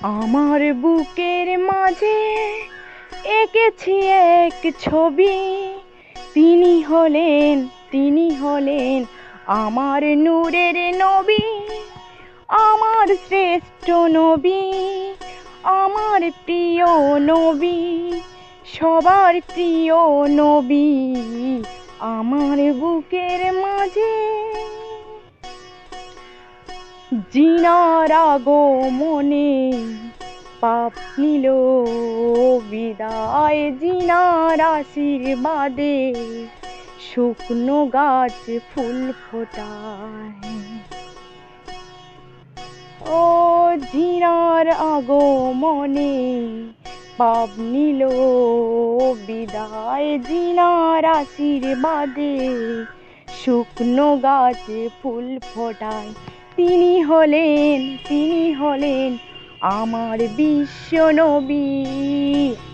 আমার বুকের মাঝে এঁকেছি এক ছবি। তিনি হলেন আমার নূরের নবী, আমার শ্রেষ্ঠ নবী, আমার প্রিয় নবী, সবার প্রিয় নবী। আমার বুকের মাঝে জিনার আগমনে পাপ নিল বিদায়, জিনার আশীর্বাদে শুকনো গাছ ফুল ফোটায়। ও জিনার আগমনে পাপ নিল বিদায়, জিনার আশীর্বাদে শুকনো গাছ ফুল ফোটায়। তিনি হলেন আমার বিশ্ব নবী।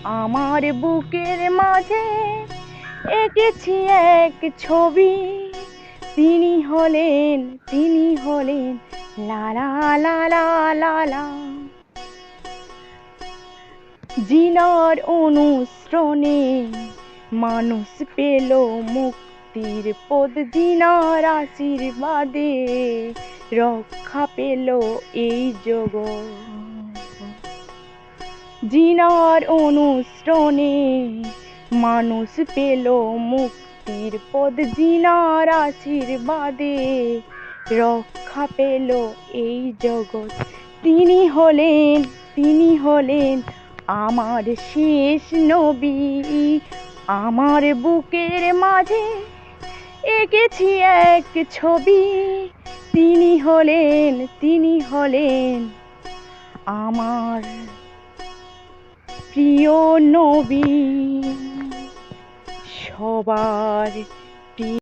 আমার বুকের মাঝে এঁকেছি এক ছবি। তিনি হলেন লা লা লা লা লা লা। জিনার অনুসরণে মানুষ পেল মুক্তির পথ, জিনার আশীর্বাদে রক্ষা পেল এই জগৎ। জিনার অনুসরণে মানুষ পেল মুক্তির পথ, জিনার আশীর্বাদে রক্ষা পেল এই জগৎ। তিনি হলেন আমার শেষ নবী। আমার বুকের মাঝে এঁকেছি এক ছবি। তিনি হলেন আমার প্রিয় নবী, সবার প্রিয়।